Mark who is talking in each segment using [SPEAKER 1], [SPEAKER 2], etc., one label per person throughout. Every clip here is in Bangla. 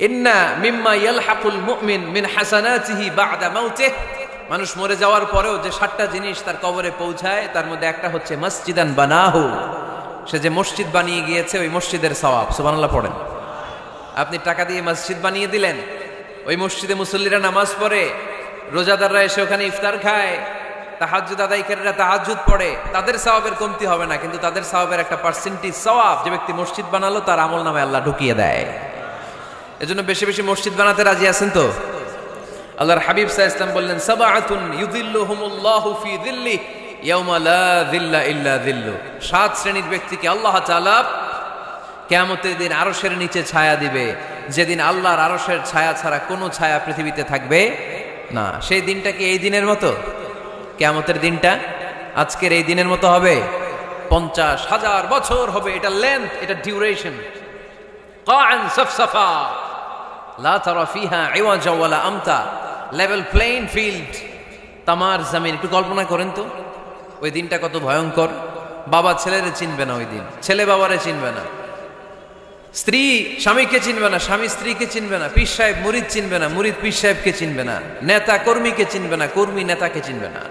[SPEAKER 1] ইন্না মিম্মা ইয়ালহাকুল মুমিন মিন হাসানাতিহি বা'দা মাউতিহি, মানুষ মরে যাওয়ার পরেও যে 7টা জিনিস তার কবরে পৌঁছায় তার মধ্যে একটা হচ্ছে মসজিদান বানাহু, সে যে মসজিদ বানিয়ে গিয়েছে ওই মসজিদের সওয়াব। সুবহানাল্লাহ পড়েন। আপনি টাকা দিয়ে মসজিদ বানিয়ে দিলেন, ওই মসজিদে মুসল্লিরা নামাজ পড়ে, রোজাদাররা এসে ওখানে ইফতার খায়, তাহাজ্জুদ আদায়কারীরা তাহাজ্জুদ পড়ে, তাদের সওয়াবের কমতি হবে না, কিন্তু তাদের সওয়াবের একটা পার্সেন্টেজ সওয়াব যে ব্যক্তি মসজিদ বানালো তার আমলনামায় আল্লাহ ঢুকিয়ে দেয়। এজন্য বেশি বেশি মসজিদ বানাতে রাজি আছেন তো? আল্লাহর হাবিব সাল্লাল্লাহু আলাইহি ওয়াসাল্লাম বললেন, সাবআতুন ইউযিল্লুহুমুল্লাহু ফি যিল্লি ইয়াওমা লা যিল্লা ইল্লা যিল্লু, 7 শ্রেণীর ব্যক্তিকে আল্লাহ তাআলা কিয়ামতের দিন আরশের নিচে ছায়া দিবে, যেদিন আল্লাহর আরশের ছায়া ছাড়া কোনো ছায়া পৃথিবীতে থাকবে না। সেই দিনটা কি এই দিনের মতো? কিয়ামতের দিনটা আজকের এই দিনের মতো হবে? 50,000 বছর হবে। এটা লেন্থ, এটা ডিউরেশন। কাআন সাফসাফা লা তারা ফিহা ইওয়াজা ওয়ালা আমতা, লেভেল প্লেইং ফিল্ড, তামার জমিন। একটু কল্পনা করেন তো ওই দিনটা কত ভয়ঙ্কর। বাবা ছেলেরে চিনবে না ওই দিন, ছেলে বাবারে চিনবে না, স্ত্রী স্বামীকে চিনবে না, স্বামী স্ত্রীকে চিনবে না, পীর সাহেব মুরিদ চিনবে না, মুরিদ পীর সাহেবকে চিনবে না, নেতা কর্মীকে চিনবে না, কর্মী নেতাকে চিনবে না।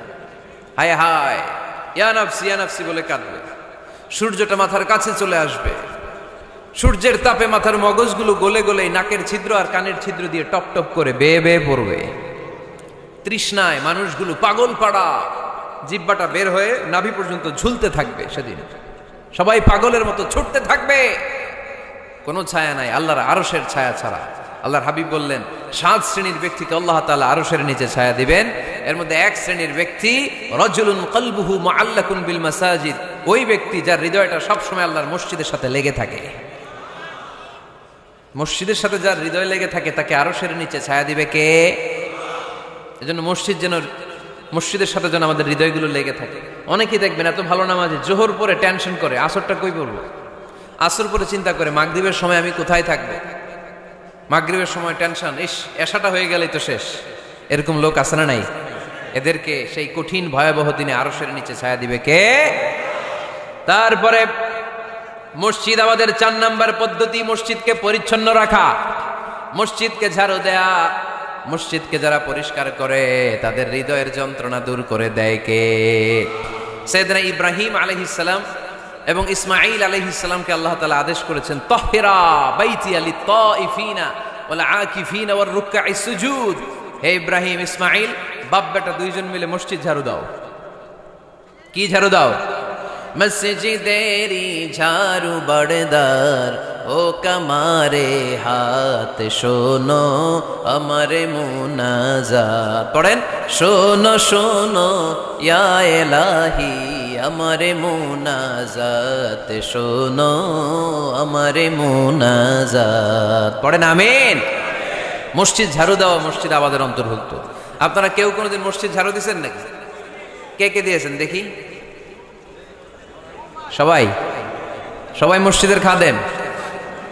[SPEAKER 1] হায় হায়, ইয়া নাফসি ইয়া নাফসি বলে কাঁদবে। সূর্যটা মাথার কাছে চলে আসবে, সূর্যের তাপে মাথার মগজগুলো গলে গলে নাকের ছিদ্র আর কানের ছিদ্র দিয়ে টপ টপ করে বেয়ে বেয়ে পড়বে। তৃষ্ণায় মানুষগুলো পাগল পাড়া, জিহ্বাটা বের হয়ে নাভি পর্যন্ত ঝুলতে থাকবে। সেদিন সবাই পাগলের মতো ছুটতে থাকবে, কোনো ছায়া নাই আল্লাহর আরশের ছায়া ছাড়া। আল্লাহর হাবিব বললেন 7 শ্রেণীর ব্যক্তিকে আল্লাহ তাআলা আরশের নিচে ছায়া দিবেন। এর মধ্যে 1 শ্রেণীর ব্যক্তি রাজুলুন কলবুহু মুআল্লাকুন বিল মাসাজিদ, ওই ব্যক্তি যার হৃদয়টা সবসময় আল্লাহর মসজিদের সাথে লেগে থাকে। মসজিদের সাথে যার হৃদয় লেগে থাকে তাকে আরশের নিচে ছায়া দিবে কে? এজন্য মসজিদের সাথে যেন আমাদের হৃদয়গুলো লেগে থাকে। অনেকেই দেখবেন এত ভালো নামাজে, জোহর পরে টেনশন করে আসরটা কই পড়বো, আসর পরে চিন্তা করে মাগরিবের সময় আমি কোথায় থাকবো, মাগরিবের সময় টেনশন, ইস এশাটা হয়ে গেলেই তো শেষ। এরকম লোক আছে না নাই? এদেরকে সেই কঠিন ভয়াবহ দিনে আরশের নিচে ছায়া দিবে কে? তারপরে মসজিদ, আমাদের 4 নাম্বার পদ্ধতি মসজিদকে পরিচ্ছন্ন রাখা, মসজিদকে ঝাড়ু দেয়া। মসজিদকে যারা পরিষ্কার করে তাদের হৃদয়ের যন্ত্রণা দূর করে দেয় কে? সাইয়েদনা ইব্রাহিম আলাইহিস সালাম এবং ইসমাঈল আলাইহিস সালামকে আল্লাহ তাআলা আদেশ করেছেন, তাহহিরা বাইতিয়া লিত-তাইফিনা ওয়াল আকিফিনা ওয়ার রুকআইস সুজুদ। হে ইব্রাহিম, ইসমাঈল, বাপ বেটা দুইজন মিলে মসজিদ ঝাড়ু দাও। কি ঝাড়ু দাও? মসজিদেরি ঝাড়ু বড়দার, ও কামারে হাত শোনো আমারে মুনাজাত। পড়েন, শোনো শোনো ইয়া ইলাহি আমারে মুনাজাত, শোনো আমারে মুনাজাত। পড়েন আমিন। মসজিদ ঝাড়ু দেওয়া মসজিদ আবাদের অন্তর্ভুক্ত। আপনারা কেউ কোনোদিন মসজিদ ঝাড়ু দিয়েছেন নাকি? কে কে দিয়েছেন দেখি? সবাই সবাই মসজিদের খাদেম?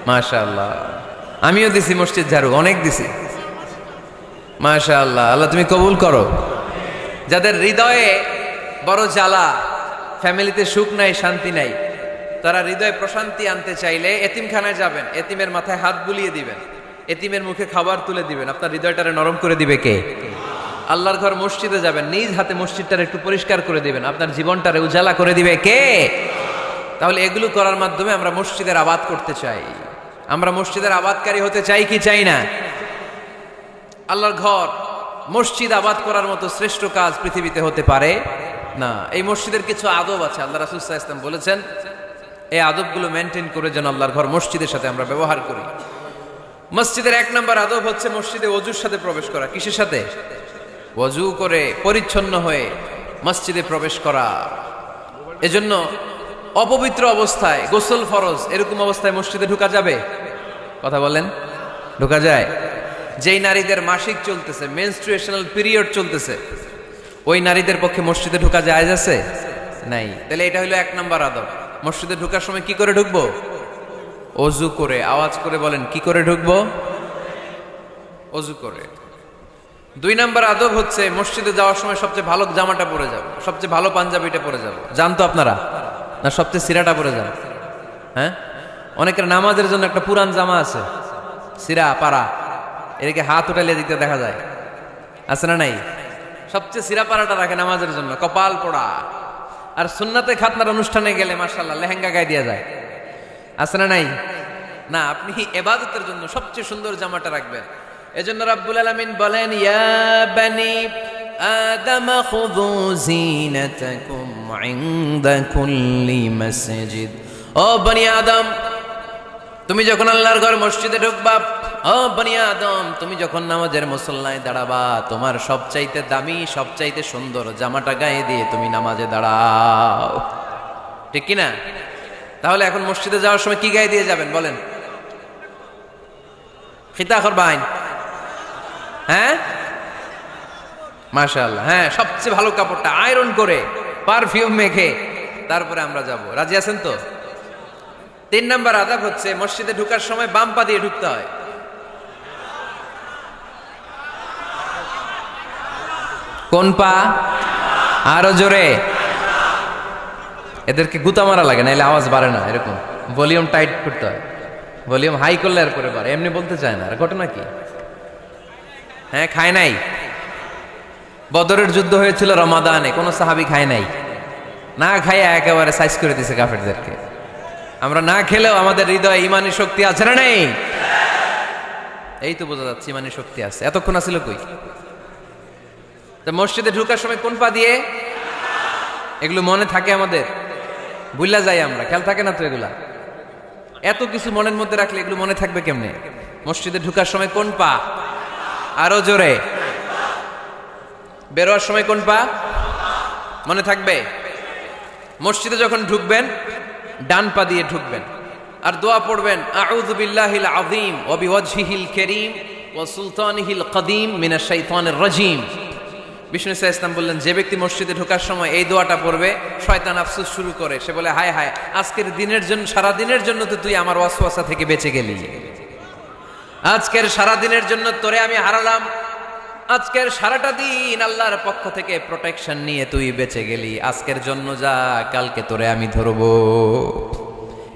[SPEAKER 1] মাশাআল্লাহ। আমিও দিছি মসজিদ ঝাড়ু, অনেক দিছি। মাশাআল্লাহ, আল্লাহ তুমি কবুল করো। যাদের হৃদয়ে বড় জ্বালা, ফ্যামিলিতে সুখ নাই, শান্তি নাই, তারা হৃদয়ে প্রশান্তি আনতে চাইলে এতিমখানায় যাবেন, এতিমের মাথায় হাত বুলিয়ে দিবেন, এতিমের মুখে খাবার তুলে দিবেন। আপনার হৃদয়টারে নরম করে দিবে কে? আল্লাহর ঘর মসজিদে যাবেন, নিজ হাতে মসজিদটারে একটু পরিষ্কার করে দিবেন, আপনার জীবনটারে উজালা করে দিবে কে? তাহলে এগুলো করার মাধ্যমে আমরা মসজিদের আবাদ করতে চাই। আমরা মসজিদের আবাদকারী হতে চাই কি চাই না? আল্লাহর ঘর মসজিদ আবাদ করার মতো শ্রেষ্ঠ কাজ পৃথিবীতে হতে পারে না। এই মসজিদের কিছু আদব আছে, আল্লাহ রাসূল সাল্লাল্লাহু আলাইহি ওয়াসাল্লাম বলেছেন এই আদবগুলো মেনটেন করে যেন আল্লাহর ঘর মসজিদের সাথে আমরা ব্যবহার করি। মসজিদের 1 নম্বর আদব হচ্ছে মসজিদে ওযুর সাথে প্রবেশ করা। কিসের সাথে? ওযু করে পরিচ্ছন্ন হয়ে মসজিদে প্রবেশ করা। এজন্য অপবিত্র অবস্থায়, গোসল ফরজ, এরকম অবস্থায় মসজিদে ঢোকা যাবে? কথা বলেন, ঢোকা যায়? যেই নারীদের মাসিক চলতেছে, মেনস্ট্রুয়েশনাল পিরিয়ড চলতেছে, ওই নারীদের পক্ষে মসজিদে ঢোকা জায়েজ আছে? নাই। তাহলে এটা হলো 1 নম্বর আদব। মসজিদে ঢোকার সময় কি করে ঢুকবো? ওযু করে। আওয়াজ করে বলেন, কি করে ঢুকবো? ওযু করে। 2 নম্বর আদব হচ্ছে মসজিদে যাওয়ার সময় সবচেয়ে ভালো জামাটা পরে যাব, সবচেয়ে ভালো পাঞ্জাবিটা পরে যাব। জানতো আপনারা? না সবচেয়ে সিরাটা পরে যান? হ্যাঁ, অনেকের নামাজের জন্য একটা পুরান জামা আছে, সিরা পাড়া, এদিকে হাত উঠালে দিতে দেখা যায়, আছে না নাই? সবচেয়ে সিরা পাড়াটা রাখে নামাজের জন্য, কপাল পোড়া। আর সুন্নাতে খাতনার অনুষ্ঠানে গেলে মাশাআল্লাহ লেহেঙ্গা গায়ে দেওয়া যায়, আছে না নাই? না, আপনি ইবাদতের জন্য সবচেয়ে সুন্দর জামাটা রাখবেন। এজন্য রাব্বুল আলামিন বলেন, ইয়া বানি আদম খুযু জিনাতাকুম ইনদা কুল্লি মসজিদ। ও বনি আদম, তুমি যখন আল্লাহর ঘর মসজিদে ঢুকবা, ও বনি আদম, তুমি যখন নামাজের মুসল্লায় দাঁড়াবা, তোমার সবচাইতে দামি, সবচাইতে সুন্দর জামাটা গায়ে দিয়ে তুমি নামাজে দাঁড়াও, ঠিক কি না? তাহলে এখন মসজিদে যাওয়ার সময় কি গায়ে দিয়ে যাবেন বলেন? খিতা করবেন? হ্যাঁ, মাশাআল্লাহ, হ্যাঁ, সবচেয়ে ভালো কাপড়টা আয়রন করে পারফিউম মেখে তারপরে আমরা যাব। রাজি আছেন তো? 3 নাম্বার আদাব হচ্ছে মসজিদে ঢুকার সময় বাম পা দিয়ে ঢুকতে হয়। কোন পা? আরো জোরে। এদেরকে গুতা মারা লাগে, নাইলে আওয়াজ বাড়ে না, এরকম ভলিউম টাইট করতে হয়, ভলিউম হাই করলে এরপরে বাড়ে, এমনি বলতে চায় না। আর ঘটনা কি? হ্যাঁ, খায় নাই। বদরের যুদ্ধ হয়েছিল রমাদানে, কোন সাহাবী খায় নাই, না খাইয়া একেবারে সাইজ করে দিছে কাফেরদেরকে। আমরা না খেলেও আমাদের হৃদয়ে ইমানি শক্তি আছে না নেই? এই তো বোঝা যাচ্ছে ইমানি শক্তি আছে। এতক্ষণ আছিল কই? তো মসজিদে ঢুকার সময় কোন পা দিয়ে? এগুলো মনে থাকে আমাদের, ভুলা যাই আমরা, খেয়াল থাকে না তো এগুলা। এত কিছু মনের মধ্যে রাখলে এগুলো মনে থাকবে কেমনে? মসজিদে ঢুকার সময় কোন পা? আরো জোরে। বেরোয়ার সময় কোন পা? মনে থাকবে। মসজিদে যখন ঢুকবেন ডান পা দিয়ে ঢুকবেন, আর দোয়া পড়বেন, আউযু বিল্লাহিল আযীম ওয়া বিওয়াজহিল কারীম ওয়া সুলতানিহিল কদীম মিনাশ শাইতানির রাজীম। বিষ্ণু ইসলাম বললেন, যে ব্যক্তি মসজিদে ঢোকার সময় এই দোয়াটা পড়বে, শয়তান আফসোস শুরু করে, সে বলে, হায় হায়, আজকের দিনের জন্য, সারা দিনের জন্য তো তুই আমার ওয়াসওয়াসা থেকে বেঁচে গেলি, আজকের সারা দিনের জন্য তোরে আমি হারালাম, আজকের সারাটা দিন আল্লাহর পক্ষ থেকে প্রোটেকশন নিয়ে তুই বেঁচে গেলি, আজকের জন্য যা, কালকে তোরে আমি ধরবো।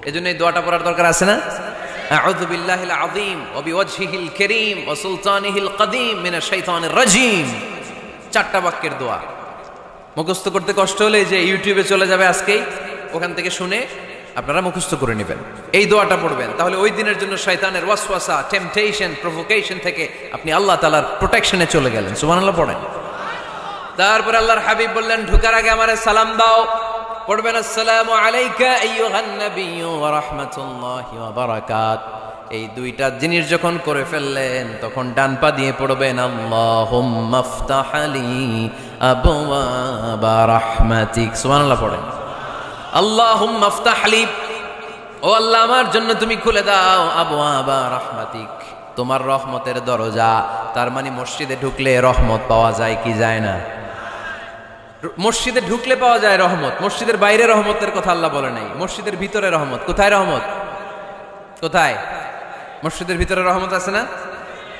[SPEAKER 1] এজন্য এই দোয়াটা পড়ার দরকার আছে না? আউযু বিল্লাহিল আযীম ওয়া বিওয়াজহিল কারীম ওয়া সুলতানিহিল কদীম মিনাশ শাইতানির রাজীম। 4টা বাক্যের দোয়া। মুখস্থ করতে কষ্ট হলে যে ইউটিউবে চলে যাবে আজকেই, ওখান থেকে শুনে আপনারা মুখস্থ করে নেবেন, এই দোয়াটা পড়বেন, তাহলে ওই দিনের জন্য শয়তানের ওয়াসওয়াসা, টেম্পটেশন, প্রভোকেশন থেকে আপনি আল্লাহ তাআলার প্রোটেকশনে চলে গেলেন। সুবহানাল্লাহ পড়েন। তারপর আল্লাহর হাবিব বললেন, ঢোকার আগে আমারে সালাম দাও। পড়বেন, আসসালামু আলাইকা আইয়ুহান নাবিয়্যু ওয়া রাহমাতুল্লাহি ওয়া বারাকাত। এই 2টা জিনিস যখন করে ফেললেন, তখন ডান পা দিয়ে পড়বেন, আল্লাহুম্মা আফতাহ লি আবওয়াবা রাহমাতিক। সুবহানাল্লাহ পড়েন। আল্লাহুম্মা আফতাহ লি, ও আল্লাহ আমার জন্য তুমি খুলে দাও, আবওয়াবা রাহমাতিক, তোমার রহমতের দরজা। তার মানে মসজিদে ঢুকলে রহমত পাওয়া যায় কি যায় না? মসজিদে ঢুকলে পাওয়া যায় রহমত, মসজিদের বাইরে রহমতের কথা আল্লাহ বলে নাই। মসজিদের ভিতরে রহমত। কোথায় রহমত? কোথায়? মসজিদের ভিতরে রহমত আছে না?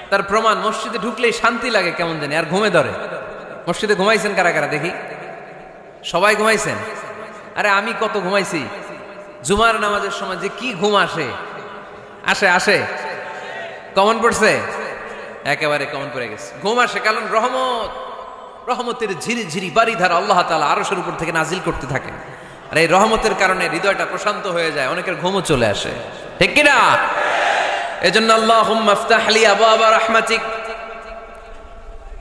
[SPEAKER 1] তার প্রমাণ, মসজিদে ঢুকলেই শান্তি লাগে কেমন জানি, আর ঘুমে ধরে। মসজিদে ঘুমাইছেন কারা কারা দেখি? সবাই ঘুমাইছেন? আরে আমি কত ঘুমাইছি। জুমার নামাজের সময় যে কি ঘুম আসে, আসে আসে, কমন পড়ছে, একেবারে কমন পড়ে গেছে, ঘুম আসে। কারণ রহমত, রহমতের ঝিরি ঝিরি বাড়িধারা আল্লাহ তাআলা আরশের উপর থেকে নাজিল করতে থাকেন, আর এই রহমতের কারণে হৃদয়টা প্রশান্ত হয়ে যায়, অনেকের ঘুমও চলে আসে, ঠিক কিনা? এজন্য আল্লাহুম্মা আফতাহ লি আবওয়াবা রাহমাতিক,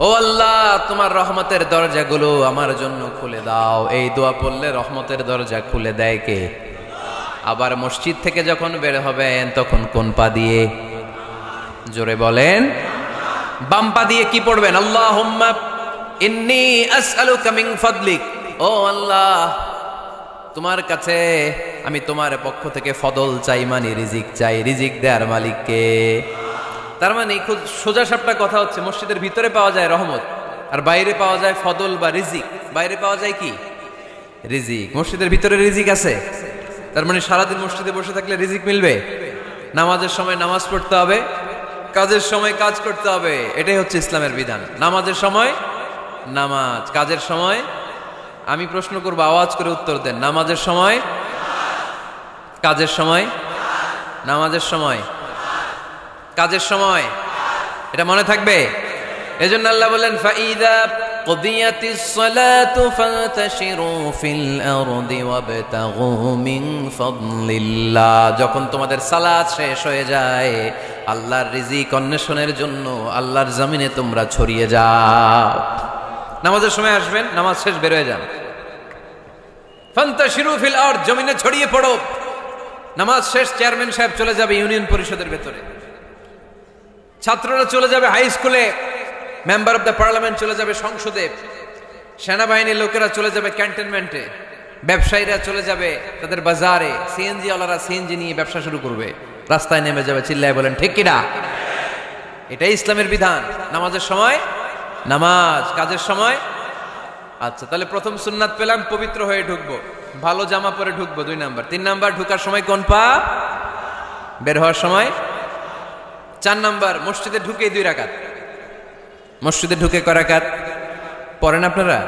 [SPEAKER 1] ও আল্লাহ তোমার রহমতের দরজাগুলো আমার জন্য খুলে দাও। এই দোয়া পড়লে রহমতের দরজা খুলে দেয় কে? আবার মসজিদ থেকে যখন বের হবেন তখন কোন পা দিয়ে? জোরে বলেন। বাম পা দিয়ে কি পড়বেন? আল্লাহুম্মা ইন্নী আসআলুকা মিন ফাদলিক, ও আল্লাহ তোমার কাছে আমি তোমার পক্ষ থেকে ফদল চাই, মানে রিজিক চাই, রিজিক দেওয়ার মালিককে। তার মানে খুব সোজা সাপটা কথা হচ্ছে, মসজিদের ভিতরে পাওয়া যায় রহমত, আর বাইরে পাওয়া যায় ফদল বা রিজিক। বাইরে পাওয়া যায় কি? রিজিক। মসজিদের ভিতরে রিজিক আছে, তার মানে সারাদিন মসজিদে বসে থাকলে রিজিক মিলবে। নামাজের সময় নামাজ পড়তে হবে, কাজের সময় কাজ করতে হবে, এটাই হচ্ছে ইসলামের বিধান। নামাজের সময় নামাজ, কাজের সময়, আমি প্রশ্ন করবো আওয়াজ করে উত্তর দেন, নামাজের সময়, কাজের সময়, নামাজের সময়, কাজের সময়, এটা মনে থাকবে। এজন্য আল্লাহ বলেন ফাইদা কুদিয়াতিস সালাতু ফান্তাশিরু ফিল আরদি ওয়াবতাগু মিন ফাদলিল্লাহ। যখন তোমাদের সালাত শেষ হয়ে যায়, আল্লাহর রিজিক অন্বেষণের জন্য আল্লাহর জমিনে তোমরা ছড়িয়ে যাও। নামাজের সময় আসবেন, নামাজ শেষ বের হয়ে যান। ফান্তাশিরু ফিল আরদ, জমিনে ছড়িয়ে পড়ো। নামাজ শেষ চেয়ারম্যান সাহেব চলে যাবে ইউনিয়ন পরিষদের ভেতরে, ছাত্ররা চলে যাবে হাই স্কুলে, মেম্বার অব দ্য পার্লামেন্ট চলে যাবে সংসদে, সেনাবাহিনীর লোকেরা চলে যাবে ক্যান্টনমেন্টে, ব্যবসায়ীরা চলে যাবে তাদের বাজারে, সিএনজি ওয়ালারা সিএনজি নিয়ে ব্যবসা শুরু করবে, রাস্তায় নেমে যাবে। চিল্লায় বলেন ঠিক কিনা? এটাই ইসলামের বিধান। নামাজের সময় নামাজ, কাজের সময়। আচ্ছা, তাহলে প্রথম সুন্নাত পেলাম, পবিত্র হয়ে ঢুকবো, ভালো জামা পরে ঢুকবো 2 নাম্বার। 3 নাম্বার, ঢুকার সময় কোন পা, বের হওয়ার সময়। 4 নাম্বার, মসজিদে ঢুকে 2 রাকাত। মসজিদে ঢুকে কয় রাকাত পড়েন আপনারা?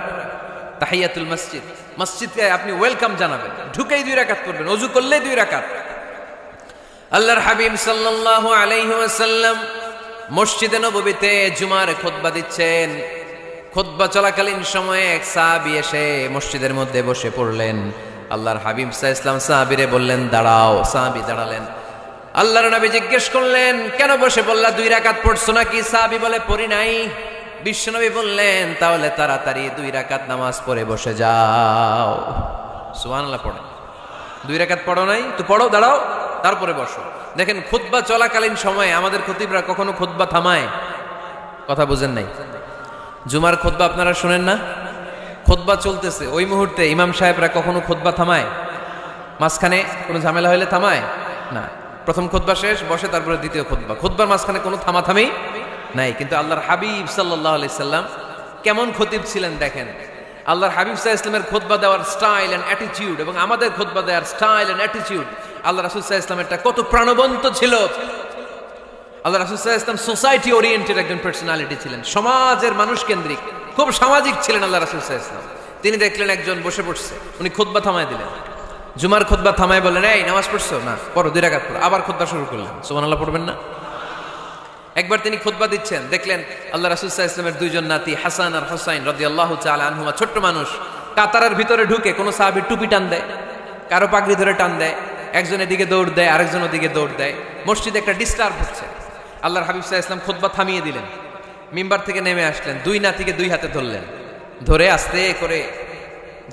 [SPEAKER 1] তাহিয়াতুল মসজিদ, মসজিদকে আপনি ওয়েলকাম জানাবেন, ঢুকেই 2 রাকাত পড়বেন, ওযু করলেই 2 রাকাত। আল্লাহর হাবিব সাল্লাল্লাহু আলাইহি ওয়াসাল্লাম মসজিদে নববীতে জুমার খুতবা দিচ্ছেন। খুতবা চলাকালীন সময়ে এক সাহাবী এসে মসজিদের মধ্যে বসে পড়লেন। আল্লাহর হাবিব সাল্লাল্লাহু আলাইহি ওয়াসাল্লাম সাহাবীরে বললেন দাঁড়াও। সাহাবী দাঁড়ালেন। আল্লাহর নবী জিজ্ঞেস করলেন কেন বসে পড়লা, 2 রাকাত পড়ছো নাকি? সাহাবী বলে পড়ি নাই। বিশ্বনবী বললেন তাহলে তাড়াতাড়ি 2 রাকাত নামাজ পড়ে বসে যাও। সুবহানাল্লাহ পড়েন। 2 রাকাত পড়ো নাই তো পড়ো, দাঁড়াও, তারপরে বসো। দেখেন খুতবা চলাকালীন সময়ে আমাদের খতিবরা কখনো খুতবা থামায়? কথা বুঝেন নাই? জুমার খুতবা আপনারা শুনেন না? খুতবা চলতেছে, ওই মুহূর্তে ইমাম সাহেবরা কখনো খুতবা থামায়? মাঝখানে কোনো ঝামেলা হলে থামায় না। প্রথম খুতবা শেষ, বসে, তারপরে দ্বিতীয় খুতবা। খুতবার মাঝখানে কোনো থামাথামি নাই। কিন্তু আল্লাহর হাবিব সাল্লাল্লাহু আলাইহি সাল্লাম কেমন খতিব ছিলেন দেখেন। আল্লাহর হাবিব সাল্লাল্লাহু আলাইহি সাল্লামের খুতবা দেওয়ার স্টাইল এন্ড অ্যাটিটিউড এবং আমাদের খুতবা দেওয়ার স্টাইল এন্ড অ্যাটিটিউড, আল্লাহ রাসূল সাল্লাল্লাহু আলাইহি সাল্লামেরটা কত প্রাণবন্ত ছিল। আল্লাহ রাসূল সাল্লাল্লাহু আলাইহি সাল্লাম সোসাইটি ওরিয়েন্টেড একজন পার্সোনালিটি ছিলেন, সমাজের মানুষ কেন্দ্রিক, খুব সামাজিক ছিলেন আল্লাহ রাসূল সাল্লাল্লাহু আলাইহি সাল্লাম। তিনি দেখলেন একজন বসে পড়ছে, উনি খুতবা থামায় দিলেন। জুমার খুতবা থামায় বললেন এই নামাজ পড়ছো না, পড়ো 2 রাকাত পড়ো। আবার খুতবা শুরু করলেন। সুবহানাল্লাহ পড়বেন না? একবার তিনি খুতবা দিচ্ছেন, দেখলেন আল্লাহ রাসূল সাল্লাল্লাহু আলাইহি ওয়াসাল্লামের 2 জন নাতি হাসান আর হুসাইন রাদিয়াল্লাহু তাআলা আনহুমা, ছোট্ট মানুষ, কাতারের ভিতরে ঢুকে কোন সাহাবী টুপি টান দেয়, কারো পাগড়ি ধরে টান দেয়, একজন এদিকে দৌড় দেয়, আরেকজন ওদিকে দৌড় দেয়। মসজিদে একটা ডিস্টার্ব হচ্ছে। আল্লাহর হাবিব সাল্লাল্লাহু আলাইহি ওয়াসাল্লাম খুতবা থামিয়ে দিলেন, মিম্বার থেকে নেমে আসলেন, 2 নাতিকে 2 হাতে ধরলেন, ধরে আস্তে করে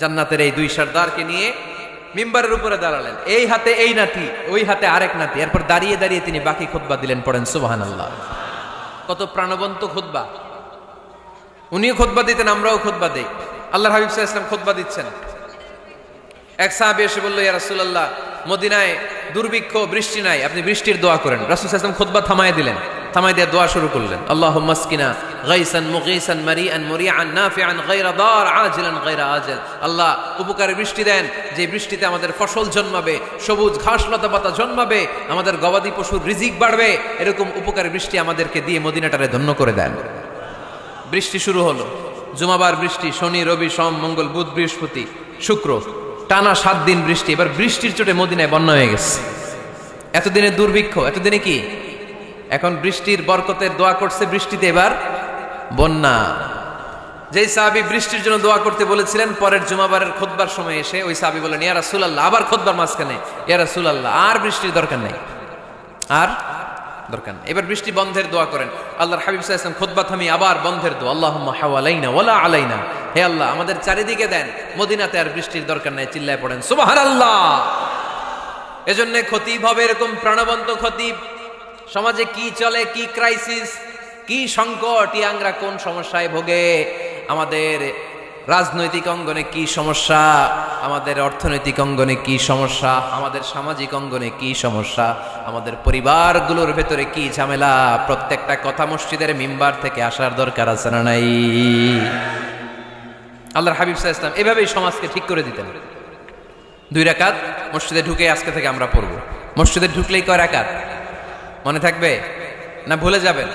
[SPEAKER 1] জান্নাতের এই 2 সর্দারকে নিয়ে মিম্বারের উপরে দাঁড়ালেন। এই হাতে এই নাতি, ওই হাতে আরেক নাতি। এরপর দাঁড়িয়ে দাঁড়িয়ে তিনি বাকি খুতবা দিলেন। পড়েন সুবহানাল্লাহ। কত প্রাণবন্ত খুতবা। উনিও খুতবা দিতেন, আমরাও খুতবা দেই। আল্লাহর হাবিব সাল্লাল্লাহু আলাইহি ওয়াসাল্লাম খুতবা দিচ্ছেন, এক সাহাবী এসে বলল ইয়া রাসূলুল্লাহ, মদিনায় দুর্ভিক্ষ, বৃষ্টি নাই, আপনি বৃষ্টির দোয়া করেন। রাসূল সাল্লাল্লাহু আলাইহি ওয়াসাল্লাম খুতবা থামায় দিলেন, থামায় দিয়ে দোয়া শুরু করলেন। আল্লাহুম্মা আসকিনা গাইসান মুগীসান মারিআন মুরিআন নাফিআন গায়রা দার আজিলান গায়রা আজাল। আল্লাহ উপকারী বৃষ্টি দেন, যে বৃষ্টিতে আমাদের ফসল জন্মাবে, সবুজ ঘাস লতা পাতা জন্মাবে, আমাদের গবাদি পশুর রিজিক বাড়বে, এরকম উপকারী বৃষ্টি আমাদেরকে দিয়ে মদিনাটারে ধন্য করে দেন। বৃষ্টি শুরু হলো। জুমাবার বৃষ্টি, শনি রবি সোম মঙ্গল বুধ বৃহস্পতি শুক্র, টানা 7 দিন বৃষ্টি। এবার বৃষ্টির চোটে মদিনায় বন্যা হয়ে গেছে। এতদিনে দুর্ভিক্ষ, এতদিনে কি? এখন বৃষ্টির বরকতের দোয়া করছে, বৃষ্টিতে এবার বন্যা। যেই সাহাবী বৃষ্টির জন্য দোয়া করতে বলেছিলেন, পরের জুমাবারের খুতবার সময় এসে ওই সাহাবী বলেন ইয়া রাসূলুল্লাহ, আবার খুতবার মাঝখানে ইয়া রাসূলুল্লাহ, আর বৃষ্টির দরকার নাই, আর দরকার নেই, এবার বৃষ্টি বন্ধের দোয়া করেন। আল্লাহর হাবিব সাল্লাল্লাহু আলাইহি ওয়াসাল্লাম খুতবা থামিয়ে আবার বন্ধের দোয়া, আল্লাহুম্মা হাওয়ালাইনা ওয়ালা আলাইনা, হে আল্লাহ আমাদের চারিদিকে দেন, মদিনাতে আর বৃষ্টির দরকার নাই। চিল্লায় পড়েন সুবহানাল্লাহ। এজন্য খতিব হবে এরকম প্রাণবন্ত খতিব। সমাজে কি চলে, কি ক্রাইসিস, কি সংকট, ইয়াংরা কোন সমস্যায় ভোগে, আমাদের রাজনৈতিক অঙ্গনে কি সমস্যা, আমাদের অর্থনৈতিক অঙ্গনে কি সমস্যা, আমাদের সামাজিক অঙ্গনে কি সমস্যা, আমাদের পরিবারগুলোর ভেতরে কি ঝামেলা, প্রত্যেকটা কথা মসজিদের মিম্বার থেকে আসার দরকার আছে না নাই? আল্লাহর হাবিব সাল্লাল্লাহু আলাইহি ওয়াসাল্লাম এভাবেই সমাজকে ঠিক করে দিতেন। 2 রাকাত মসজিদে ঢুকে আজকে থেকে আমরা পড়ব। মসজিদে ঢুকলেই কয় রাকাত মনে থাকবে না ভুলে যাবেন?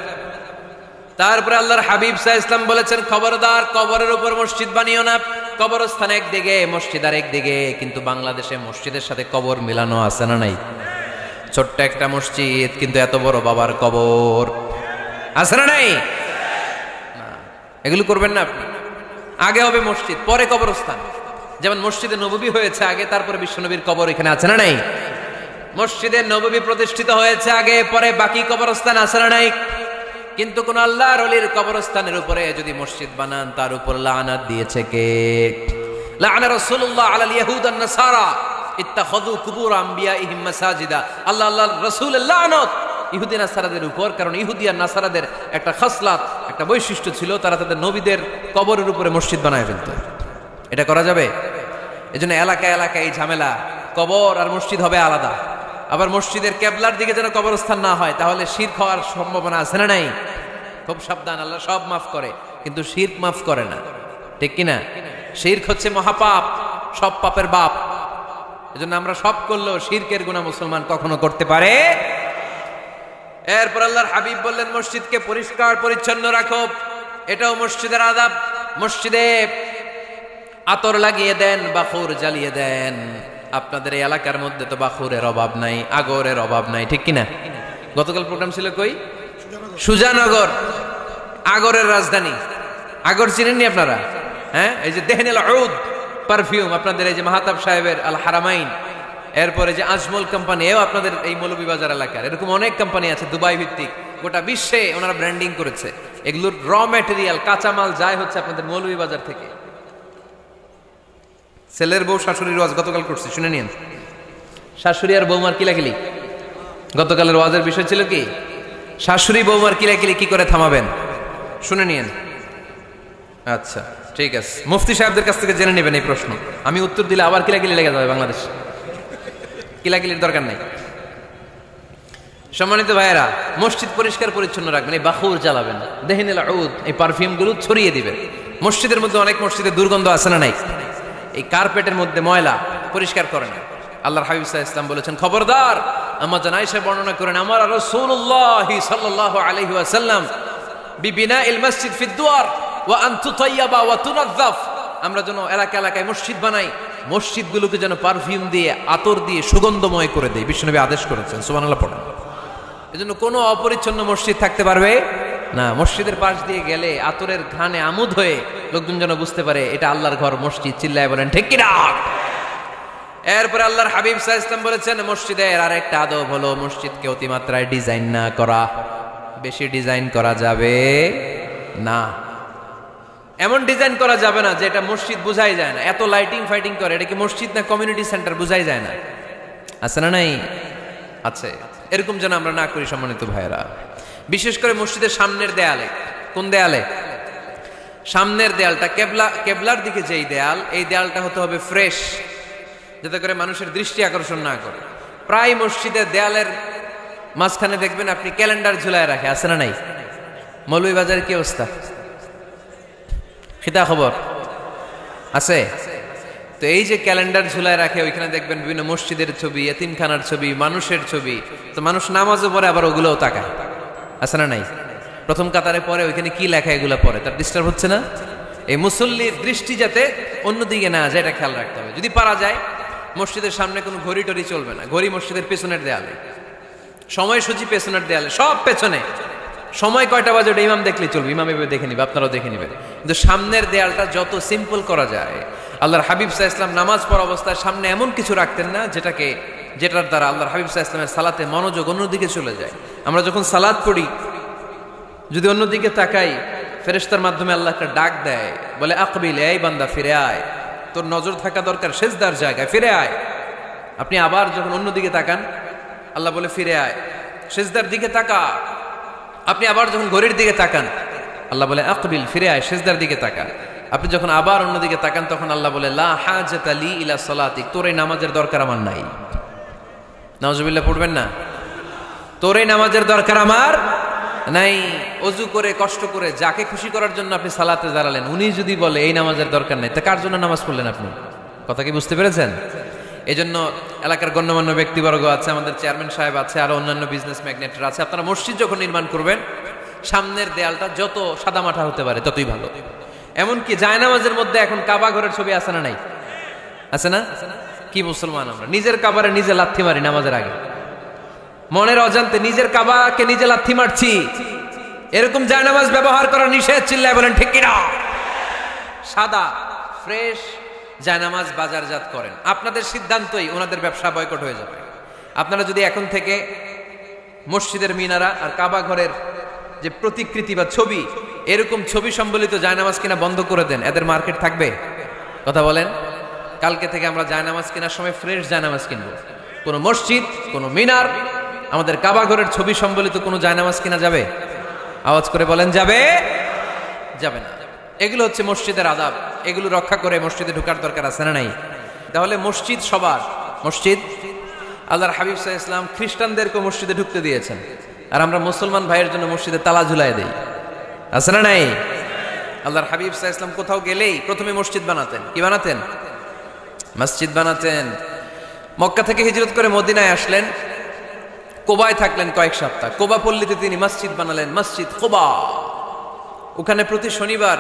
[SPEAKER 1] তারপরে আল্লাহর হাবিব সাল্লাল্লাহু আলাইহি ওয়াসাল্লাম বলেছেন খবরদার কবরের উপর মসজিদ বানিও না। কবরস্থান একদিকে, মসজিদ আর একদিকে। কিন্তু বাংলাদেশে মসজিদের সাথে কবর মিলানো আছে না নাই? ছোট্ট একটা মসজিদ, কিন্তু এত বড় বাবার কবর। আছে না নাই? না, এগুলো করবেন না আপনি। আগে হবে মসজিদ, পরে কবরস্থান। যেমন মসজিদে নববী হয়েছে আগে, তারপরে বিশ্বনবীর কবর এখানে আছে না নাই? মসজিদে নববী প্রতিষ্ঠিত হয়েছে আগে, পরে বাকি কবরস্থান আছে না নাই? কিন্তু কোন আল্লাহর ওলির কবরস্থানের উপরে যদি মসজিদ বানান, তার উপর লানাত দিয়েছে কে? লাআনা রাসূলুল্লাহ আলাল ইয়াহুদ ওয়ান নাসারা ইত্তাখাযু কুবুর আমবিয়াইহিম মাসাজিদা। আল্লাহর রাসূলের লানত ইহুদি নাসারাদের উপর, কারণ ইহুদি আর নাসারাদের একটা খাসলাত, একটা বৈশিষ্ট্য ছিল, তারা তাদের নবীদের কবরের উপরে মসজিদ বানায় ফেলত। এটা করা যাবে? এজন্য এলাকায় এলাকায় এই ঝামেলা, কবর আর মসজিদ হবে আলাদা। আবার মসজিদের কেবলার দিকে যেন কবরস্থান না হয়, তাহলে শিরক হওয়ার সম্ভাবনা আছে না নাই? খুব সাবধান, আল্লাহ সব মাফ করে কিন্তু শিরক মাফ করে না, ঠিক কিনা? শিরক হচ্ছে মহাপাপ, সব পাপের বাপ। এজন্য আমরা সব করলেও শিরকের গুনাহ মুসলমান কখনো করতে পারে। এরপর আল্লাহর হাবিব বললেন, মসজিদকে পরিষ্কার পরিচ্ছন্ন রাখো, এটাও মসজিদের আদাব। মসজিদে আতর লাগিয়ে দেন, বাখুর জ্বালিয়ে দেন। আপনাদের এই এলাকার মধ্যে তো বাখুরের অভাব নাই, আগরের অভাব নাই, ঠিক কিনা? গতকাল প্রোগ্রাম ছিল কই? সুজানগর, আগরের রাজধানী। আগর চিনেননি আপনারা? হ্যাঁ, এই যে দেহনেল উদ পারফিউম, আপনাদের এই যে মাহতাব সাহেবের আল হারামাইন, এরপরে যে আজমল কোম্পানি, এও আপনাদের এই মৌলভীবাজার এলাকার। এরকম অনেক কোম্পানি আছে দুবাই ভিত্তিক, গোটা বিশ্বে ওনারা ব্র্যান্ডিং করেছে। এগুলোর র ম্যাটেরিয়াল, কাঁচামাল যায় হচ্ছে আপনাদের মৌলভীবাজার থেকে। ছেলের বউ শাশুড়ির ওয়াজ গতকাল করছি, শুনে নিন। শাশুড়ি আর বৌমার কিলাকিলি, গতকালের ওয়াজের বিষয় ছিল কি? শাশুড়ি বৌমার কিলাকিলি কি করে থামাবেন, শুনে নিন। আচ্ছা ঠিক আছে, মুফতি সাহেবদের কাছ থেকে জেনে নেবেন এই প্রশ্ন। আমি উত্তর দিলে আবার কিলাকিলি লেগে যাবে বাংলাদেশ। কিলাকিলির দরকার নাই। সম্মানিত ভাইয়েরা, মসজিদ পরিষ্কার পরিচ্ছন্ন রাখবেন, এই বাখুর জ্বালাবেন, দেহনেল উদ, এই পারফিউম গুলো ছড়িয়ে দিবেন। মসজিদের মধ্যে অনেক মসজিদে দুর্গন্ধ আছে না নাই? এই কার্পেটের মধ্যে ময়লা, পরিষ্কার করেন। আল্লাহর হাবিব সাল্লাল্লাহু আলাইহি ওয়াসাল্লাম বলেছেন, খবরদার, আম্মা জান আয়েশা বর্ণনা করেন, আমার রাসূলুল্লাহ সাল্লাল্লাহু আলাইহি ওয়াসাল্লাম বিবিনাইল মসজিদ ফিদ দুয়ার ওয়া আন তুতায়্যাবা ওয়া তুনাযযাফ, আমরা যেন এলাকা এলাকায় মসজিদ বানাই, মসজিদগুলোকে যেন পারফিউম দিয়ে, আতর দিয়ে সুগন্ধময় করে দেই। বিশ্বনবী আদেশ করেছেন, সুবহানাল্লাহ পড়েন। এজন্য কোনো অপরিচ্ছন্ন মসজিদ থাকতে পারবে না। মসজিদের পাশ দিয়ে গেলে আতরের ঘ্রাণে আমোদ হয়ে লোকজন যেন বুঝতে পারে এটা আল্লাহর ঘর, মসজিদ। চিল্লায় বলেন ঠিক কিনা? এরপরে আল্লাহর হাবিব সাল্লাল্লাহু আলাইহি ওয়াসাল্লাম বলেছেন, মসজিদের আরেকটা আদব হলো মসজিদকে অতিমাত্রায় ডিজাইন না করা। বেশি ডিজাইন করা যাবে না। এমন ডিজাইন করা যাবে না যে এটা মসজিদ বোঝাই যায় না। এত লাইটিং ফাইটিং করে, এটা কি মসজিদ না কমিউনিটি সেন্টার বোঝাই যায় না? আছে না নাই? আছে। এরকম যেন আমরা না করি সম্মানিত ভাইয়েরা। বিশেষ করে মসজিদের সামনের দেয়ালে। কোন দেয়ালে? সামনের দেয়ালটা, কেবলার দিকে যেই দেয়াল, এই দেয়ালটা হতে হবে ফ্রেশ, যাতে করে মানুষের দৃষ্টি আকর্ষণ না করে। প্রায় মসজিদের দেয়ালের মাঝখানে দেখবেন আপনি ক্যালেন্ডার ঝুলায় রাখে, আছে না নাই? মৌলভীবাজারের কি অবস্থা? খিতা খবর আছে? তো এই যে ক্যালেন্ডার ঝুলায় রাখে, ওইখানে দেখবেন বিভিন্ন মসজিদের ছবি, এতিমখানার ছবি, মানুষের ছবি। তো মানুষ নামাজও পড়ে, আবার ওগুলোও তাকায়, আছে না নাই? প্রথম কাতারে পরে ওইখানে কি লেখা, এগুলো পরে, তার ডিস্টার্ব হচ্ছে না? এই মুসল্লির দৃষ্টি যাতে অন্যদিকে না যায়, এটা খেয়াল রাখতে হবে। যদি পারা যায়, মসজিদের সামনে কোনো ঘড়ি টড়ি চলবে না। ঘড়ি মসজিদের পেছনের দেয়ালে, সময়সূচি পেছনের দেয়ালে, সব পেছনে। সময় কয়টা বাজে ওটা ইমাম দেখলে চলবে, ইমাম এভাবে দেখে নিবে, আপনারাও দেখে নিবেন। কিন্তু সামনের দেয়ালটা যত সিম্পল করা যায়। আল্লাহর হাবিব সাল্লাল্লাহু আলাইহি ওয়াসাল্লাম নামাজ পড়া অবস্থায় সামনে এমন কিছু রাখতেন না যেটার দ্বারা আল্লাহর হাবিব সাল্লাল্লাহু আলাইহি ওয়াসাল্লামের সালাতে মনোযোগ অন্যদিকে চলে যায়। আমরা যখন সালাত পড়ি, যদি অন্যদিকে তাকাই, ফেরেশতার মাধ্যমে আল্লাহ একটা ডাক দেয়, বলে আকবিল, এই বান্দা ফিরে আয়, তোর নজর থাকা দরকার সেজদার জায়গায়, ফিরে আয়। আপনি আবার যখন অন্যদিকে তাকান, আল্লাহ বলে ফিরে আয়, সেজদার দিকে তাকা। আপনি আবার যখন ঘড়ির দিকে তাকান, আল্লাহ বলে আকবিল, ফিরে আয়, সেজদার দিকে তাকা। আপনি যখন আবার অন্যদিকে তাকান, তখন আল্লাহ বলে লা হাজাতা লি ইলা সালাতিক, তোর এই নামাজের দরকার আমার নাই। নাউজুবিল্লাহ পড়বেন না? তোর এই নামাজের দরকার আমার নাই। অজু করে কষ্ট করে যাকে খুশি করার জন্য আপনি সালাতে দাঁড়ালেন, উনি যদি বলে এই নামাজের দরকার নাই, তা কার জন্য নামাজ পড়লেন আপনি? কথা কি বুঝতে পেরেছেন? এই জন্য এলাকার গণ্যমান্য ব্যক্তিবর্গ আছে, আমাদের চেয়ারম্যান সাহেব আছে, আরো অন্যান্য বিজনেস ম্যাগনেটরা আছে, আপনারা মসজিদ যখন নির্মাণ করবেন, সামনের দেয়ালটা যত সাদামাঠা হতে পারে ততই ভালো। এমনকি জায়নামাজের মধ্যে এখন কাবা ঘরের ছবি আছে না নাই? আছে না? কি মুসলমান আমরা, নিজের কাবারে নিজে লাথি মারি নামাজের আগে। মনের অজান্তে নিজের কাবাকে নিজে লাথি মারছি, এরকম জায়নামাজ ব্যবহার করা নিষেধ। চিল্লায় বলেন ঠিক কিনা? সাদা ফ্রেশ জায়নামাজ বাজারজাত করেন, আপনাদের সিদ্ধান্তই ওনাদের ব্যবসা বয়কট হয়ে যাবে। আপনারা যদি এখন থেকে মসজিদের মিনারা আর কাবা ঘরের যে প্রতিকৃতি বা ছবি, এরকম ছবি সম্বলিত জায়নামাজ কিনা বন্ধ করে দেন, এদের মার্কেট থাকবে? কথা বলেন। কালকে থেকে আমরা জায়নামাজ কেনার সময় ফ্রেশ জায়নামাজ কিনবো। কোনো মসজিদ, কোনো মিনার, আমাদের কাবা ঘরের ছবি সম্বলিত কোনো জায়নামাজ কিনা যাবে? আওয়াজ করে বলেন, যাবে? যাবে না। এগুলো হচ্ছে মসজিদের আদাব, এগুলো রক্ষা করে মসজিদে ঢোকার দরকার আছে না নাই? তাহলে মসজিদ সবার। মসজিদ আল্লাহর হাবিব সাল্লাল্লাহু আলাইহি ওয়াসাল্লাম খ্রিস্টানদেরকে মসজিদে ঢুকতে দিয়েছেন, আর আমরা মুসলমান ভাইয়ের জন্য মসজিদে তালা ঝুলাই দেই, আছে না নাই? আল্লাহর হাবিব সাল্লাল্লাহু আলাইহি ওয়াসাল্লাম কোথাও গেলেই প্রথমে মসজিদ বানাতেন। কি বানাতেন? মসজিদ বানাতেন। মক্কা থেকে হিজরত করে মদিনায় আসলেন, কোবায় থাকলেন কয়েক সপ্তাহ। কোবা পল্লীতে তিনি মসজিদ বানালেন, মসজিদ কোবা। ওখানে প্রতি শনিবার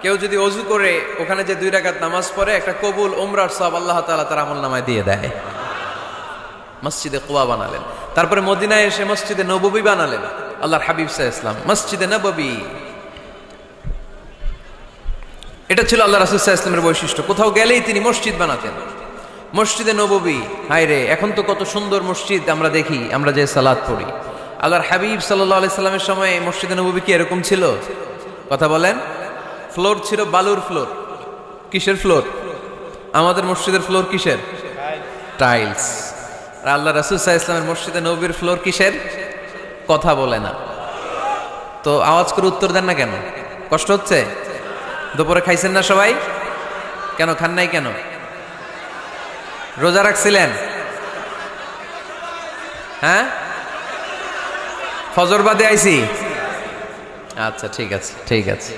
[SPEAKER 1] কেউ যদি ওযু করে ওখানে যে 2 রাকাত নামাজ পড়ে, একটা কবুল উমরার সওয়াব আল্লাহ তাআলা তার আমলনামায় দিয়ে দেয়। মসজিদে কোবা বানালেন। তারপরে মদিনায় এসে মসজিদে নববী বানালেন আল্লাহর হাবিব সাল্লাল্লাহু আলাইহি ওয়াসাল্লাম, মসজিদে নববী। এটা ছিল আল্লাহ রাসূল সাল্লাল্লাহু আলাইহি ওয়াসাল্লামের বৈশিষ্ট্য। কোথাও গেলেই তিনি মসজিদ বানাতেন। মসজিদে নববী, হায় রে, এখন তো কত সুন্দর মসজিদ আমরা দেখি, আমরা যে সালাত পড়ি। আল্লাহর হাবিব সাল্লাল্লাহু আলাইহি সাল্লামের সময় মসজিদে নববী কি এরকম ছিল? কথা বলেন। ফ্লোর ছিল বালুর ফ্লোর। কিসের ফ্লোর? আমাদের মসজিদের ফ্লোর কিসের? টাইলস। আর আল্লাহ রাসূল সাল্লাল্লাহু আলাইহি ওয়াসাল্লামের মসজিদে নববীর ফ্লোর কিসের? কথা বলে না তো আওয়াজ করে উত্তর দেন না কেন? কষ্ট হচ্ছে? দুপুরে খাইছেন না সবাই? কেন খান নাই কেন? রোজা রাখছিলেন? হ্যাঁ, ফজর বাদে আইছি। আচ্ছা ঠিক আছে, ঠিক আছে।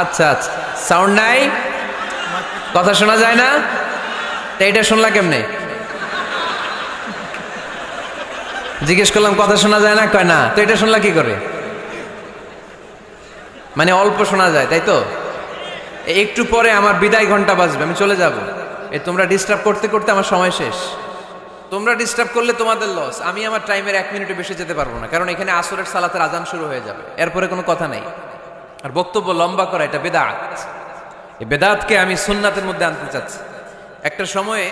[SPEAKER 1] আচ্ছা আচ্ছা, সাউন্ড নাই, কথা শোনা যায় না? এইটা শুনলা কেমনে? জিজ্ঞেস করলাম কথা শোনা যায় না, কয় না। তো এটা শুনলা কি করে? মানে অল্প শোনা যায়, তাই তো? একটু পরে আমার বিদায় ঘন্টা বাজবে, আমি চলে যাব। তোমরা ডিস্টার্ব করতে করতে আমার সময় শেষ। তোমরা ডিস্টার্ব করলে তোমাদের লস। আমি আমার টাইমের 1 মিনিটে বেশি যেতে পারবো না, কারণ এখানে আসরের সালাতের আজান শুরু হয়ে যাবে, এরপরে কোনো কথা নেই। আর বক্তব্য লম্বা করা এটা বেদাত। এই বেদাতকে আমি সুন্নাতের মধ্যে আনতে চাচ্ছি। একটা সময়ে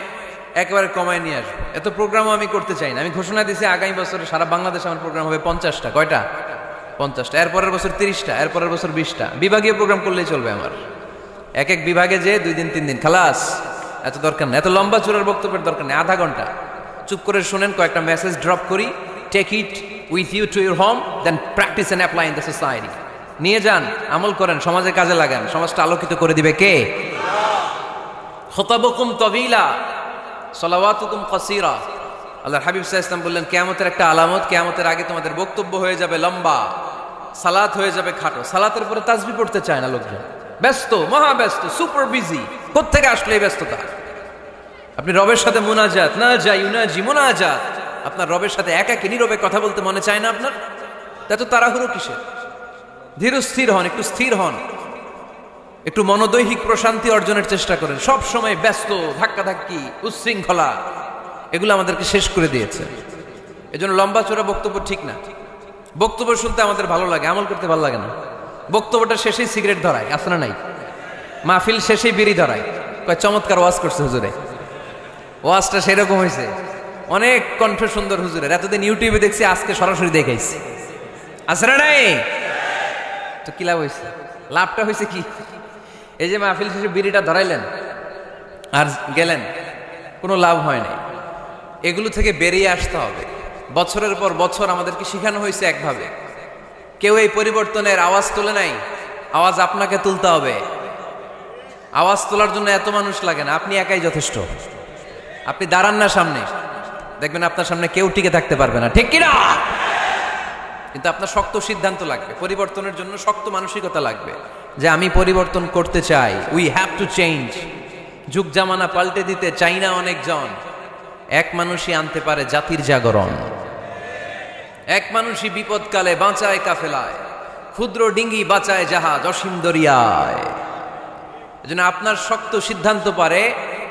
[SPEAKER 1] একেবারে কমায় নিয়ে আসবো। এত প্রোগ্রামও আমি করতে চাই না। আমি ঘোষণা দিয়েছি আগামী বছরে সারা বাংলাদেশে আমার প্রোগ্রাম হবে 50টা। কয়টা? 50টা। এরপরের বছর 30টা, এরপরের বছর 20টা। বিভাগীয় প্রোগ্রাম করলেই চলবে আমার। এক এক বিভাগে যে 2 দিন 3 দিন খালাস। এত দরকার নেই, এত লম্বা চূড়ার বক্তব্যের দরকার নেই। আধা ঘন্টা চুপ করে শুনেন, কয়েকটা মেসেজ ড্রপ করি, take it with you to your home, then practice and apply in the society. নিয়ে যান, আমল করেন, সমাজের কাজে লাগান। সমাজটা আলোকিত করে দিবে কে? খুতাবুকুম তাবিলা সালাওয়াতুকুম কাসীরা। আল্লাহর হাবিব সাল্লাল্লাহু আলাইহি ওয়াসাল্লাম বললেন, কিয়ামতের একটা আলামত, কিয়ামতের আগে তোমাদের বক্তব্য হয়ে যাবে লম্বা, সালাত হয়ে যাবে খাটো। সালাতের পরে তাসবিহ পড়তে চায় না লোকজন, ব্যস্ত, মহা ব্যস্ত, সুপার বিজি। কোত্থেকে আসলে এই ব্যস্ততা? আপনি রবের সাথে মুনাজাত, না যাই ইউনাজি মুনাজাত, আপনার রবের সাথে একাকী নীরবে কথা বলতে মনে চায় না আপনার? এত তাড়াহুড়ো কিসের? ধীর স্থির হন, একটু স্থির হন, একটু মনোদৈহিক প্রশান্তি অর্জনের চেষ্টা করেন। সব সময় ব্যস্ত, ধাক্কাধাক্কি, উচ্ছৃঙ্খলা, এগুলো আমাদেরকে শেষ করে দিয়েছে। এজন্য লম্বা চড়া বক্তব্য ঠিক না। বক্তব্য শুনতে আমাদের ভালো লাগে, আমল করতে ভালো লাগে না। বক্তব্যটা শেষেই সিগারেট ধরায়, আছে না নাই? মাহফিল শেষেই বিড়ি ধরায়, কয় চমৎকার ওয়াজ করছে হুজুরে। ওয়াজটা সেরকম হয়েছে, অনেক কণ্ঠ সুন্দর হুজুরের। এতদিন ইউটিউবে দেখছি, আজকে সরাসরি দেখাইছি, আছে না নাই? তো কি লাভ হয়েছে? লাভটা হয়েছে কি? এই যে মাহফিল শেষে বিড়িটা ধরাইলেন আর গেলেন, কোনো লাভ হয় নাই। এগুলো থেকে বেরিয়ে আসতে হবে। বছরের পর বছর আমাদেরকে শেখানো হয়েছে একভাবে, কেউ এই পরিবর্তনের আওয়াজ তোলে নাই। আওয়াজ আপনাকে তুলতে হবে। আওয়াজ তোলার জন্য এত মানুষ লাগে না, আপনি একাই যথেষ্ট। আপনি দাঁড়ান না সামনে, দেখবেন আপনার সামনে কেউ টিকে থাকতে পারবে না, ঠিক কিনা? কিন্তু আপনার শক্ত সিদ্ধান্ত লাগবে, পরিবর্তনের জন্য শক্ত মানসিকতা লাগবে, যে আমি পরিবর্তন করতে চাই। We have to change. যুগ জামানা পাল্টে দিতে চাই না অনেকজন। এক মানুষই আনতে পারে জাতির জাগরণ। এক মানুষই বিপদকালে বাঁচায় কাফেলায়, ক্ষুদ্র ডিঙ্গি বাঁচায় জাহাজ অসীম দরিয়ায়। এজন্য আপনার শক্ত সিদ্ধান্ত পারে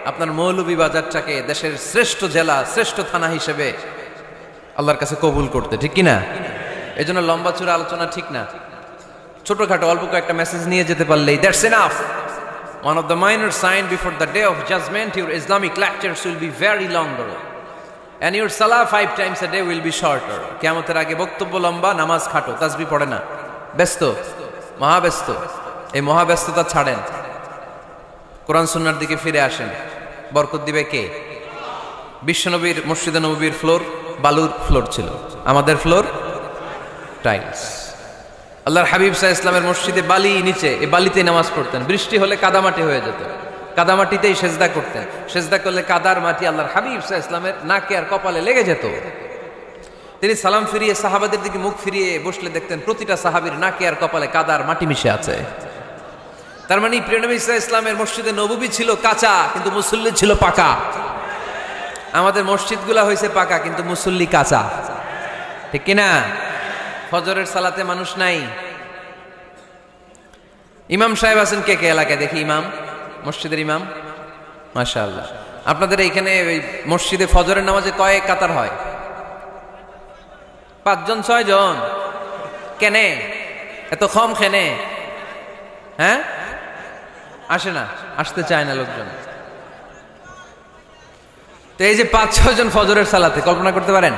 [SPEAKER 1] আপনার মৌলভীবাজারটাকে দেশের শ্রেষ্ঠ জেলা, শ্রেষ্ঠ থানা হিসেবে আল্লাহর কাছে কবুল করতে, ঠিক কিনা? এই জন্য লম্বা চূড়া আলোচনা ঠিক না, ছোটখাটো অল্প কয়েকটা মেসেজ নিয়ে যেতে পারলেই that's enough. One of the minor signs before the day of judgment, your Islamic lectures will be very longer and your salah 5 times a day will be shorter. কিয়ামতের আগে বক্তব্য লম্বা, নামাজ খাটো, তাসবিহ পড়ে না, ব্যস্ত, মহাব্যস্ত। এই মহাব্যস্ততা ছাড়েন, কোরআন সুন্নাহর দিকে ফিরে আসেন। বরকত দিবে কে? বিশ্বনবীর মসজিদে নববীর ফ্লোর বালুর ফ্লোর ছিল, আমাদের ফ্লোর টাইলস। আল্লাহর হাবিব সাল্লাল্লাহু আলাইহি ওয়াসাল্লামের মসজিদে বালি নিচে, এই বালিতেই নামাজ পড়তেন। বৃষ্টি হলে কাদামাটি হয়ে যেত, কাদামাটিতেই সেজদা করতেন। সেজদা করলে কাদার মাটি আল্লাহর হাবিব সাল্লাল্লাহু আলাইহি ওয়াসাল্লামের নাকে আর কপালে লেগে যেত। তিনি সালাম ফিরিয়ে সাহাবাদের দিকে মুখ ফিরিয়ে বসলে দেখতেন প্রতিটা সাহাবীর নাকে আর কপালে কাদার মাটি মিশে আছে। তার মানে প্রিয় নবী সাল্লাল্লাহু আলাইহি ওয়াসাল্লামের মসজিদে নববী ছিল কাঁচা, কিন্তু মুসল্লি ছিল পাকা। আমাদের মসজিদগুলা হয়েছে পাকা, কিন্তু মুসল্লি কাঁচা, ঠিক কিনা? ফজরের সালাতে মানুষ নাই। ইমাম সাহেব আছেন কে কে এলাকায়? দেখি ইমাম, মসজিদের ইমাম, মাশাআল্লাহ। আপনাদের এইখানে ওই মসজিদে ফজরের নামাজে কয় কাতার হয়? 5 জন 6 জন? কেনে এত কম? কেনে? হ্যাঁ, আসে না, আসতে চায় না লোকজন। তো এই যে 5-6 জন ফজরের সালাতে, কল্পনা করতে পারেন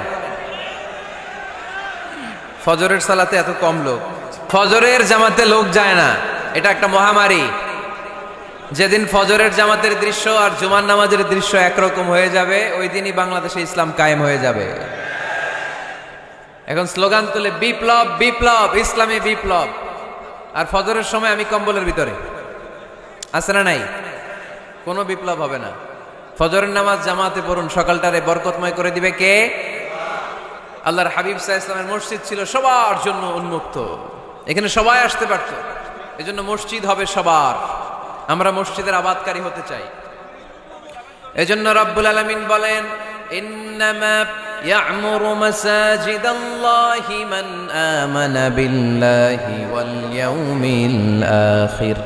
[SPEAKER 1] ফজরের সালাতে এত কম লোক? ফজরের জামাতে লোক যায় না, এটা একটা মহামারী। যেদিন ফজরের জামাতের দৃশ্য আর জুমার নামাজের দৃশ্য একরকম হয়ে যাবে, ওই দিনই বাংলাদেশে ইসলাম কায়েম হয়ে যাবে। এখন স্লোগান তুলে বিপ্লব বিপ্লব, ইসলামী বিপ্লব। আর ফজরের সময় আমি কম্বলের ভিতরে, আছে না নাই? কোনো বিপ্লব হবে না। ফজরের নামাজ জামাতে পড়ুন, সকালটারে বরকতময় করে দিবে কে? আল্লাহর হাবিব সাল্লাল্লাহু আলাইহি ওয়াসাল্লামের মসজিদ ছিল সবার জন্য উন্মুক্ত, এখানে সবাই আসতে পারত। এজন্য মসজিদ হবে সবার। আমরা মসজিদের আবাদকারী হতে চাই। এজন্য রব্বুল আলামিন বলেন, ইন্নামা ইয়া'মুরু মাসাজিদাল্লাহি মান আমানা বিল্লাহি ওয়াল ইয়াউমিল আখির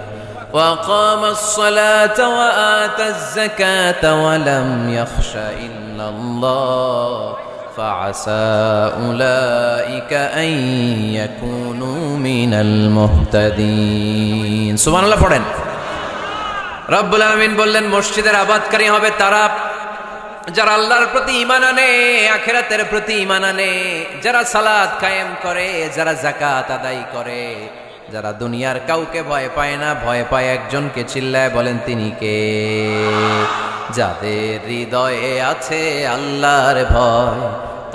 [SPEAKER 1] ওয়া কামাস সালাতা ওয়া আতাজ যাকাতা ওয়া লাম ইয়াখশা ইল্লাল্লাহ فعسى أولئك أن يكونوا من المهتدين। সুবহানাল্লাহ পড়েন। রব্বুল আলামিন বললেন মসজিদের আবাদকারী হবে তারা যারা আল্লাহর প্রতি ঈমান আনে, আখিরাতের প্রতি ঈমান আনে, যারা সালাত কায়েম করে, যারা যাকাত আদায় করে, যারা দুনিয়ার কাউকে ভয় পায় না, ভয় পায় একজনকে। চিল্লায় বলেন তিনি কে? যাদের হৃদয়ে আছে আল্লাহর ভয়,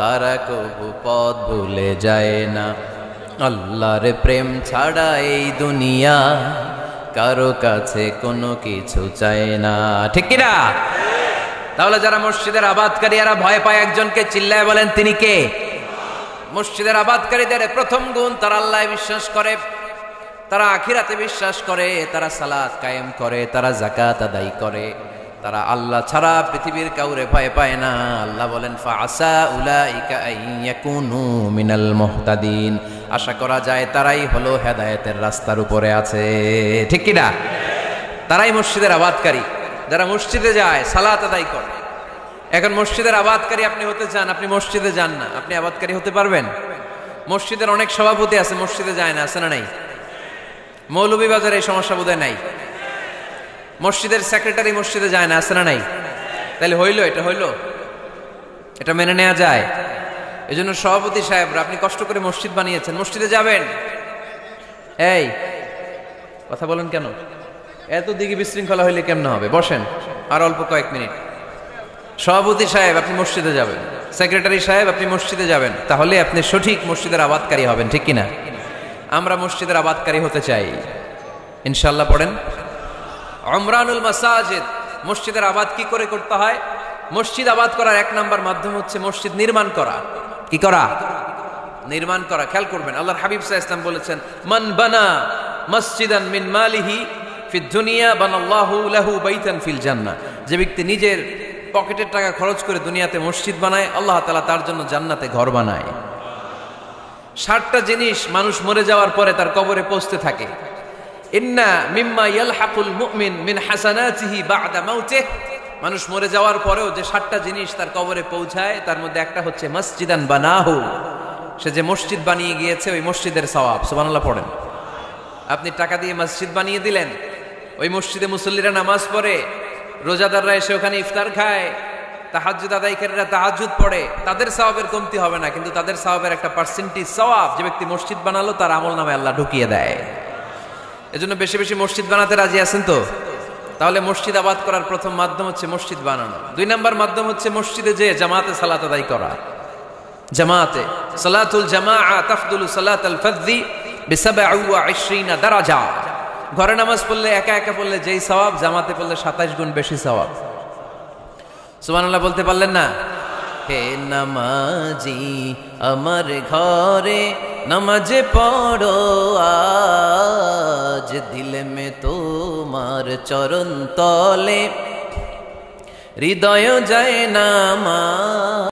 [SPEAKER 1] তারা কবু পথ ভুলে যায় না। আল্লাহর প্রেম ছাড়া এই দুনিয়া কারো কাছে কোনো কিছু চায় না, ঠিক কিনা? তাহলে যারা মসজিদের আবাদকারী, এরা ভয় পায় একজনকে। চিল্লায় বলেন তিনি কে? মসজিদের আবাদকারীদের প্রথম গুণ, তারা আল্লাহ বিশ্বাস করে, তারা আখিরাতে বিশ্বাস করে, তারা সালাত কায়েম করে, তারা যাকাত আদায় করে, তারা আল্লাহ ছাড়া পৃথিবীর কাউরে ভয় পায় না। আল্লাহ বলেন ফাআসা উলাইকা আইয়াকুনু মিনাল মুহতাদিন। আশা করা যায় তারাই হলো হেদায়েতের রাস্তার উপরে আছে, ঠিক কি না? তারাই মসজিদের আবাদকারী, যারা মসজিদে যায়, সালাত আদায় করে। এখন মসজিদের আবাদকারী আপনি হতে চান, আপনি মসজিদে যান না, আপনি আবাদকারী হতে পারবেন? মসজিদের অনেক সভাপতি আছে মসজিদে যায় না, আছে না নাই? মৌলভীবাজারে এই সমস্যা বোধহয় নাই। মসজিদের সেক্রেটারি মসজিদে যায় না, আছে না নাই? তাহলে হইল, এটা হইল, এটা মেনে নেওয়া যায়? এই জন্য সভাপতি সাহেবরা, আপনি কষ্ট করে মসজিদ বানিয়েছেন, মসজিদে যাবেন। এই কথা বলেন কেন? এত দিকে বিশৃঙ্খলা হইলে কেমন হবে? বসেন আর অল্প কয়েক মিনিট। সভাপতি সাহেব আপনি মসজিদে যাবেন, সেক্রেটারি সাহেব আপনি মসজিদে যাবেন, তাহলে আপনি সঠিক মসজিদের আবাদকারী হবেন, ঠিক কিনা? আমরা মসজিদের আবাদকারী হতে চাই ইনশাআল্লাহ। পড়েন উমরানুল মাসাজিদ। মসজিদের আবাদ কি করে করতে হয়? মসজিদ আবাদ করার 1 নাম্বার মাধ্যম হচ্ছে মসজিদ নির্মাণ করা। কি করা? নির্মাণ করা। খেয়াল করবেন, আল্লাহর হাবিব সাল্লাল্লাহু আলাইহি ওয়াসাল্লাম বলেছেন, মান বানা মসজিদান মিন মালিহি ফিদ দুনিয়া বানাল্লাহু লাহু বাইতান ফিল জান্নাহ। যে ব্যক্তি নিজের পকেটের টাকা খরচ করে দুনিয়াতে মসজিদ বানায়, আল্লাহ তাআলা তার জন্য জান্নাতে ঘর বানায়। 60টা জিনিস মানুষ মরে যাওয়ার পরে তার কবরে পৌঁছতে থাকে। ইন্না মিম্মা ইয়ালহাকুল মুমিন মিন হাসানাতিহি বা'দা মাউতিহি মানুষ মরে যাওয়ার পরেও যে 7টা জিনিস তার কবরে পৌঁছায় তার মধ্যে একটা হচ্ছে মসজিদান বানাহু, সে যে মসজিদ বানিয়ে গিয়েছে ওই মসজিদের সওয়াব। সুবহানাল্লাহ পড়েন। আপনি টাকা দিয়ে মসজিদ বানিয়ে দিলেন, ওই মসজিদে মুসল্লিরা নামাজ পড়ে, রোজাদাররা এসে ওখানে ইফতার খায়, তাহাজ্জুদ আদায়কারীরা তাহাজ্জুদ পড়ে, তাদের সওয়াবের কমতি হবে না, কিন্তু তাদের সওয়াবের একটা পার্সেন্টেজ সওয়াব যে ব্যক্তি মসজিদ বানালো তার আমলনামায় আল্লাহ ঢুকিয়ে দেয়। এজন্য বেশি বেশি মসজিদ বানাতে রাজি আছেন তো? তাহলে মসজিদ আবাদ করার প্রথম মাধ্যম হচ্ছে মসজিদ বানানো। 2 নম্বর মাধ্যম হচ্ছে মসজিদে যে জামাতে সালাত আদায় করা। জামাতে সালাতুল জামাআ তাফদুলু সালাতাল ফাযযি ব27 দারাজা। ঘরে নামাজ পড়লে একা একা পড়লে যেই সওয়াব, জামাতে পড়লে 27 গুণ বেশি সওয়াব। সুবহানাল্লাহ বলতে পারলেন না? হে নামাজি আমার ঘরে নামাজে পড়ো আজ, দিলে মে তোমার চরণ তলে হৃদয় যায় নামাজ।